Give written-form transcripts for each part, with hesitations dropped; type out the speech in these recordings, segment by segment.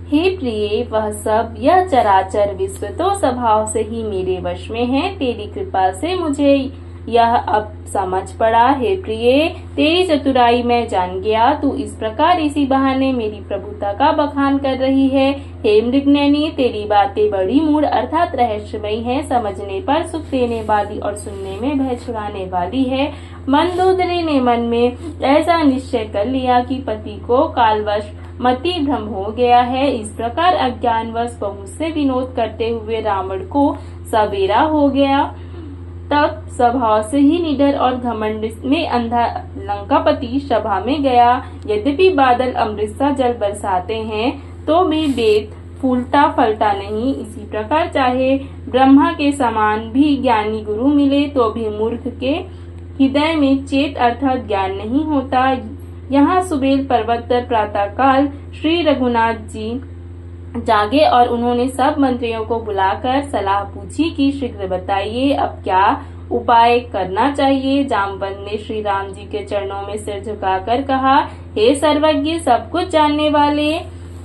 हे प्रिय, वह सब यह चराचर विश्व तो स्वभाव से ही मेरे वश में है। तेरी कृपा से मुझे यह अब समझ पड़ा। हे प्रिय, तेरी चतुराई मैं जान गया। तू इस प्रकार इसी बहाने मेरी प्रभुता का बखान कर रही है। हे मृगनयनी, तेरी बातें बड़ी मूढ़ अर्थात रहस्यमयी है, समझने पर सुख देने वाली और सुनने में भय छुड़ाने वाली है। मंदोदरी ने मन में ऐसा निश्चय कर लिया कि पति को कालवश मति भ्रम हो गया है। इस प्रकार अज्ञानवश बहुत से विनोद करते हुए रावण को सवेरा हो गया। तब स्वभाव से ही निडर और घमंड में अंधा लंकापति सभा में गया। यद्यपि बादल अमृत सा जल बरसाते हैं तो भी वेद फूलता फलता नहीं। इसी प्रकार चाहे ब्रह्मा के समान भी ज्ञानी गुरु मिले तो भी मूर्ख के हृदय में चेत अर्थात ज्ञान नहीं होता। यहाँ सुबेल पर्वत पर प्रातः काल श्री रघुनाथ जी जागे और उन्होंने सब मंत्रियों को बुलाकर सलाह पूछी कि शीघ्र बताइए अब क्या उपाय करना चाहिए। जामवंत ने श्री राम जी के चरणों में सिर झुकाकर कहा, हे सर्वज्ञ, सब कुछ जानने वाले,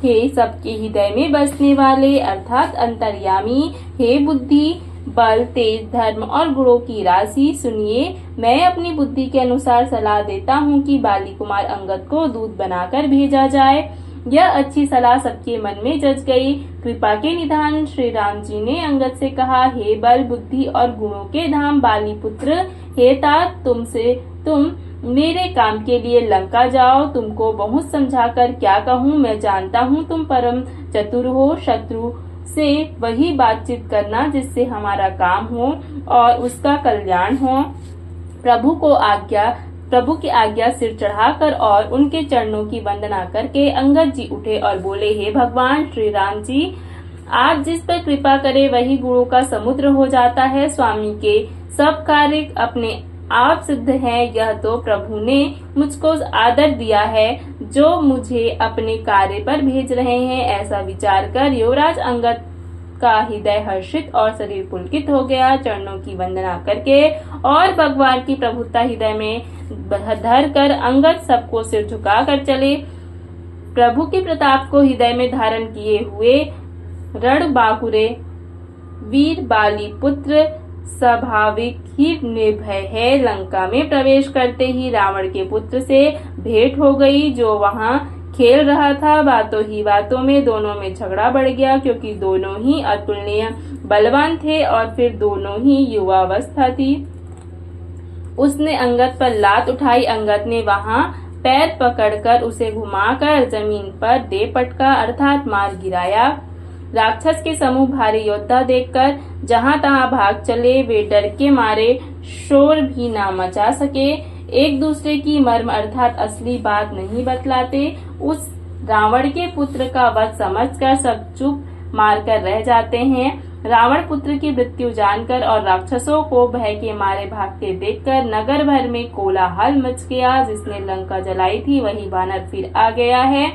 हे सबके हृदय में बसने वाले अर्थात अंतर्यामी, हे बुद्धि बल तेज धर्म और गुणों की राशि, सुनिए। मैं अपनी बुद्धि के अनुसार सलाह देता हूँ कि बाली कुमार अंगद को दूत बनाकर भेजा जाए। यह अच्छी सलाह सबके मन में जच गई। कृपा के निधान श्री राम जी ने अंगद से कहा, हे बल बुद्धि और गुणों के धाम बाली पुत्र, हे तात, तुम मेरे काम के लिए लंका जाओ। तुमको बहुत समझाकर क्या कहूँ, मैं जानता हूँ तुम परम चतुर हो। शत्रु से वही बातचीत करना जिससे हमारा काम हो और उसका कल्याण हो। प्रभु की आज्ञा सिर चढ़ाकर और उनके चरणों की वंदना करके अंगद जी उठे और बोले, हे भगवान श्री राम जी, आप जिस पर कृपा करे वही गुणों का समुद्र हो जाता है। स्वामी के सब कार्य अपने आप सिद्ध है। यह तो प्रभु ने मुझको आदर दिया है जो मुझे अपने कार्य पर भेज रहे हैं। ऐसा विचार कर युवराज अंगद का हृदय हर्षित और शरीर पुलकित हो गया। चरणों की वंदना करके और भगवान की प्रभुता हृदय में धर कर अंगद सबको सिर झुका कर चले। प्रभु के प्रताप को हृदय में धारण किए हुए रण बाहुरे वीर बाली पुत्र स्वाभाविक ही निर्भय है। लंका में प्रवेश करते ही रावण के पुत्र से भेंट हो गई जो वहां खेल रहा था। बातों ही बातों में दोनों में झगड़ा बढ़ गया क्योंकि दोनों ही अतुलनीय बलवान थे और फिर दोनों ही युवावस्था थी। उसने अंगद पर लात उठाई। अंगद ने वहां पैर पकड़कर उसे घुमाकर जमीन पर दे पटका अर्थात मार गिराया। राक्षस के समूह भारी योद्धा देखकर जहां तहां भाग चले। वे डर के मारे शोर भी ना मचा सके। एक दूसरे की मर्म अर्थात असली बात नहीं बतलाते। उस रावण के पुत्र का वध समझकर सब चुप मारकर रह जाते हैं। रावण पुत्र की मृत्यु जानकर और राक्षसों को भय के मारे भागते देखकर नगर भर में कोलाहल मच गया। जिसने लंका जलाई थी वही वानर फिर आ गया है।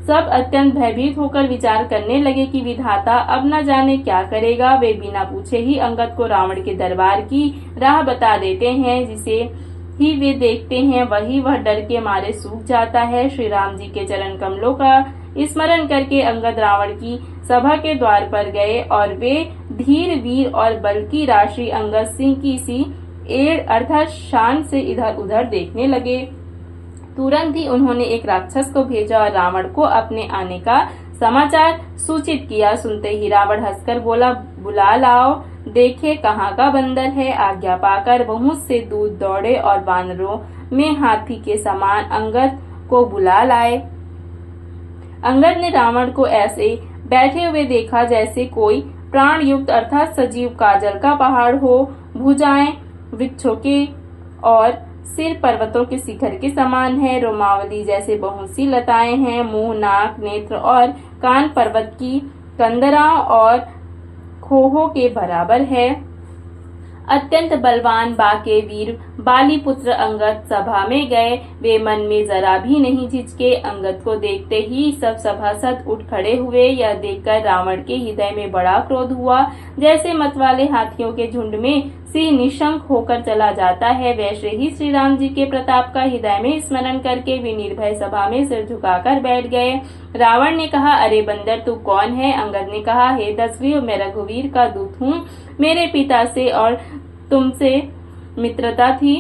सब अत्यंत भयभीत होकर विचार करने लगे कि विधाता अब न जाने क्या करेगा। वे बिना पूछे ही अंगद को रावण के दरबार की राह बता देते हैं। जिसे ही वे देखते हैं वही वह डर के मारे सूख जाता है। श्री राम जी के चरण कमलों का स्मरण करके अंगद रावण की सभा के द्वार पर गए और वे धीर वीर और बल की राशि अंगद सिंह की सी एड़ अर्थात शान से इधर उधर देखने लगे। तुरंत ही उन्होंने एक राक्षस को भेजा और रावण को अपने आने का समाचार सूचित किया। सुनते ही रावण हंसकर बोला, बुला लाओ, देखे कहाँ का बंदर है। आज्ञा पाकर बहुत से दूत दौड़े और वानरों में हाथी के समान अंगद को बुला लाए। अंगद ने रावण को ऐसे बैठे हुए देखा जैसे कोई प्राण युक्त अर्थात सजीव काजल का पहाड़ हो। भुजाएं वृक्षों के और सिर पर्वतों के शिखर के समान है। रोमावली जैसे बहुत सी लताएं हैं। मुंह नाक नेत्र और कान पर्वत की कंदराओं और खोहों के बराबर है। अत्यंत बलवान बाके वीर बाली पुत्र अंगद सभा में गए। वे मन में जरा भी नहीं झिझके। अंगद को देखते ही सब सभासद उठ खड़े हुए। यह देखकर रावण के हृदय में बड़ा क्रोध हुआ। जैसे मतवाले हाथियों के झुंड में सिंह निशंक होकर चला जाता है, वैसे ही श्री राम जी के प्रताप का हृदय में स्मरण करके वे निर्भय सभा में सिर झुकाकर बैठ गए। रावण ने कहा, अरे बंदर, तू कौन है? अंगद ने कहा, हे दशग्रीव, मैं रघुवीर का दूत हूँ। मेरे पिता से और तुमसे मित्रता थी,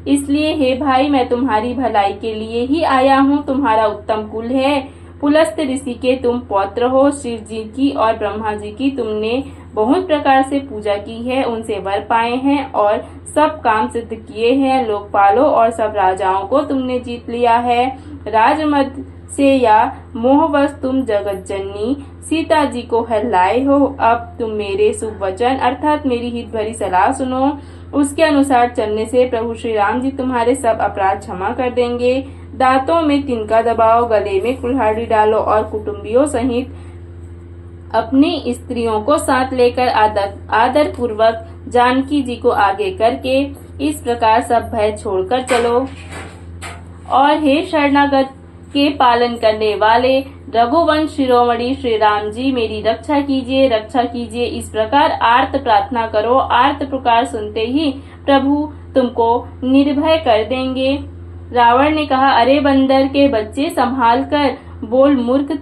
इसलिए हे भाई, मैं तुम्हारी भलाई के लिए ही आया हूँ। तुम्हारा उत्तम कुल है, पुलस्त ऋषि के तुम पौत्र हो। शिव जी की और ब्रह्मा जी की तुमने बहुत प्रकार से पूजा की है, उनसे वर पाए हैं और सब काम सिद्ध किए हैं। लोकपालों और सब राजाओं को तुमने जीत लिया है। राजमद से या मोहवश तुम जगत जननी सीता जी को हर लाए हो। अब तुम मेरे शुभ वचन अर्थात मेरी हित भरी सलाह सुनो। उसके अनुसार चलने से प्रभु श्री राम जी तुम्हारे सब अपराध क्षमा कर देंगे। दांतों में तिनका दबाओ, गले में कुल्हाड़ी डालो और कुटुंबियों सहित अपनी स्त्रियों को साथ लेकर आदर पूर्वक जानकी जी को आगे करके इस प्रकार सब भय छोड़कर चलो। और हे शरणागत के पालन करने वाले रघुवंश शिरोमणि श्री राम जी, मेरी रक्षा कीजिए, रक्षा कीजिए। इस प्रकार आर्त प्रार्थना करो। आर्त पुकार सुनते ही प्रभु तुमको निर्भय कर देंगे। रावण ने कहा, अरे बंदर के बच्चे, संभाल कर बोल मूर्ख,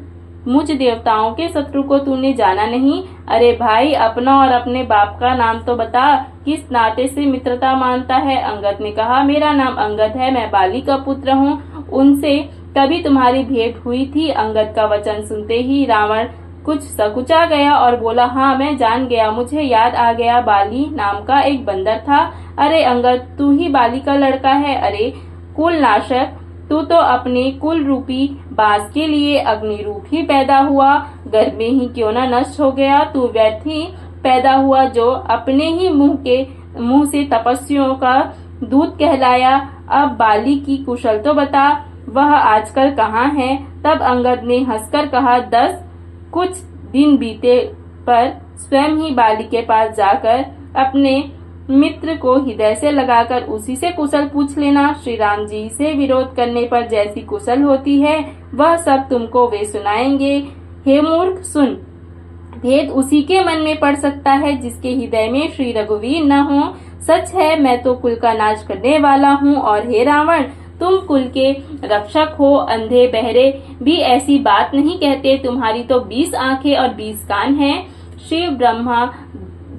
मुझ देवताओं के शत्रु को तूने जाना नहीं। अरे भाई, अपना और अपने बाप का नाम तो बता, किस नाते से मित्रता मानता है? अंगद ने कहा, मेरा नाम अंगद है, मैं बाली का पुत्र हूँ। उनसे कभी तुम्हारी भेंट हुई थी? अंगद का वचन सुनते ही रावण कुछ सकुचा गया और बोला, हाँ, मैं जान गया, मुझे याद आ गया, बाली नाम का एक बंदर था। अरे अंगद, तू ही बाली का लड़का है। अरे कुल नाशक, तू तो अपने कुल रूपी बांस के लिए अग्नि रूप ही पैदा हुआ, गर्भ में ही क्यों न नष्ट हो गया। तू व्यर्थ ही पैदा हुआ जो अपने ही मुंह से तपस्वियों का दूत कहलाया। अब बाली की कुशल तो बता, वह आजकल कहाँ है? तब अंगद ने हंसकर कहा, 10 कुछ दिन बीते पर स्वयं ही बाली के पास जाकर अपने मित्र को हृदय से लगाकर उसी से कुशल पूछ लेना। श्री राम जी से विरोध करने पर जैसी कुशल होती है, वह सब तुमको वे सुनाएंगे। हे मूर्ख, सुन, भेद उसी के मन में पड़ सकता है जिसके हृदय में श्री रघुवीर न हो। सच है, मैं तो कुल का नाश करने वाला हूँ। और हे रावण, तुम कुल के रक्षक हो। अंधे बहरे भी ऐसी बात नहीं कहते। तुम्हारी तो 20 आंखें और 20 कान हैं। शिव, ब्रह्मा,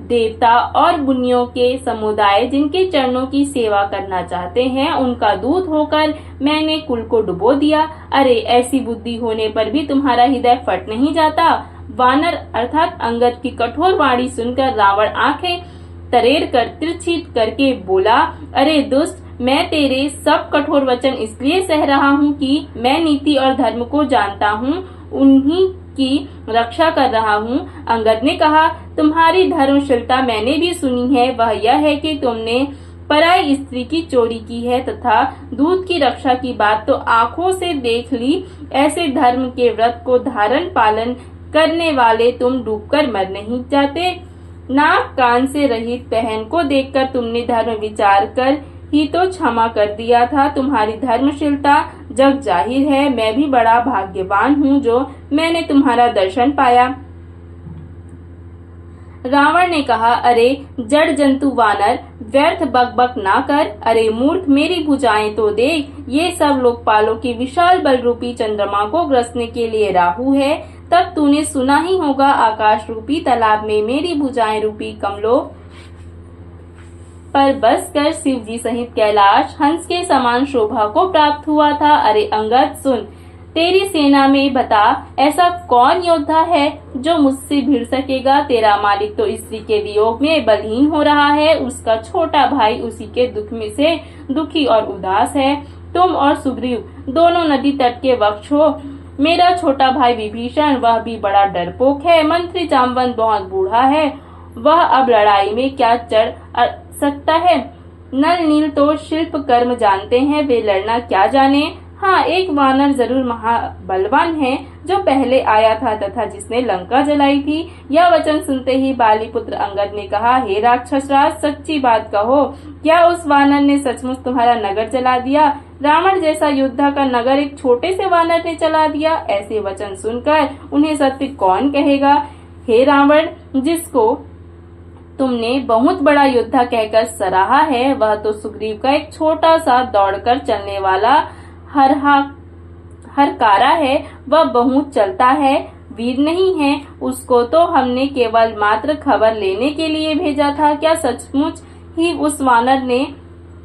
देवता और मुनियों के समुदाय जिनके चरणों की सेवा करना चाहते हैं, उनका दूत होकर मैंने कुल को डुबो दिया। अरे, ऐसी बुद्धि होने पर भी तुम्हारा हृदय फट नहीं जाता? वानर अर्थात अंगद की कठोर वाणी सुनकर रावण आंखें तरेर कर तिरछी करके बोला, अरे दुष्ट, मैं तेरे सब कठोर वचन इसलिए सह रहा हूँ कि मैं नीति और धर्म को जानता हूँ, उन्हीं की रक्षा कर रहा हूँ। अंगद ने कहा, तुम्हारी धर्मशीलता मैंने भी सुनी है। वह यह है कि तुमने पराई स्त्री की चोरी की है तथा दूध की रक्षा की बात तो आंखों से देख ली। ऐसे धर्म के व्रत को धारण पालन करने वाले तुम डूबकर मर नहीं जाते। नाक कान से रहित बहन को देखकर तुमने धर्म विचार कर ही तो क्षमा कर दिया था। तुम्हारी धर्मशीलता जग जाहिर है। मैं भी बड़ा भाग्यवान हूँ जो मैंने तुम्हारा दर्शन पाया। रावण ने कहा, अरे जड़ जंतु वानर, व्यर्थ बकबक ना कर। अरे मूर्ख, मेरी भुजाएं तो देख, ये सब लोकपालों की विशाल बल रूपी चंद्रमा को ग्रसने के लिए राहु है। तब तूने सुना ही होगा, आकाश रूपी तालाब में मेरी भुजाएं रूपी कमलों पर बस कर शिव जी सहित कैलाश हंस के समान शोभा को प्राप्त हुआ था। अरे अंगद, सुन, तेरी सेना में बता, ऐसा कौन योद्धा है जो मुझसे भिड़ सकेगा? तेरा मालिक तो स्त्री के वियोग में बलहीन हो रहा है। उसका छोटा भाई उसी के दुख में से दुखी और उदास है। तुम और सुग्रीव दोनों नदी तट के वक्ष हो। मेरा छोटा भाई विभीषण, वह भी बड़ा डरपोक है। मंत्री जामवंत बहुत बूढ़ा है, वह अब लड़ाई में क्या चढ़ सकता है? नल नील तो शिल्प कर्म जानते हैं, वे लड़ना क्या जाने। हाँ, एक वानर जरूर महाबलवान है जो पहले आया था तथा जिसने लंका जलाई थी। यह वचन सुनते ही बालीपुत्र अंगद ने कहा, हे राक्षस राज, सच्ची बात कहो, क्या उस वानर ने सचमुच तुम्हारा नगर जला दिया? रावण जैसा योद्धा का नगर एक छोटे से वानर ने जला दिया। ऐसे वचन सुनकर उन्हें सत्य कौन कहेगा? हे रावण, जिसको तुमने बहुत बड़ा योद्धा कहकर सराहा है, वह तो सुग्रीव का एक छोटा सा दौड़कर चलने वाला हरकारा है। वह बहुत चलता है, वीर नहीं है। उसको तो हमने केवल मात्र खबर लेने के लिए भेजा था। क्या सचमुच ही उस वानर ने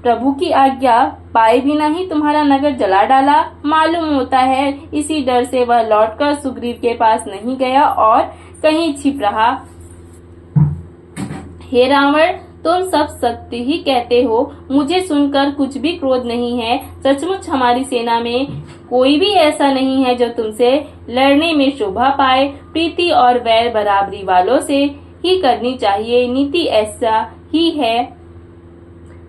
प्रभु की आज्ञा पाए बिना ही तुम्हारा नगर जला डाला? मालूम होता है इसी डर से वह लौटकर सुग्रीव के पास नहीं गया और कहीं छिप रहा। हे रावण, तुम सब सत्य ही कहते हो। मुझे सुनकर कुछ भी क्रोध नहीं है। सचमुच हमारी सेना में कोई भी ऐसा नहीं है जो तुमसे लड़ने में शोभा पाए। प्रीति और वैर बराबरी वालों से ही करनी चाहिए। नीति ऐसा ही है।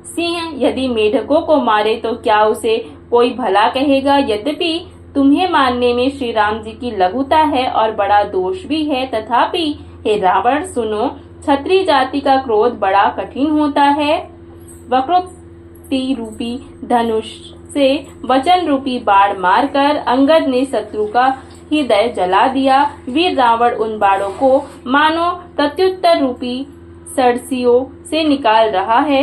सिंह यदि मेढकों को मारे तो क्या उसे कोई भला कहेगा? यद्यपि तुम्हें मारने में श्री राम जी की लघुता है और बड़ा दोष भी है, तथापि हे रावण सुनो, क्षत्रिय जाति का क्रोध बड़ा कठिन होता है। वक्रोक्ति रूपी धनुष से वचन रूपी बाण मारकर अंगद ने शत्रु का हृदय जला दिया। वीर रावण उन बाणों को मानो प्रत्युत्तर रूपी सरसियों से निकाल रहा है।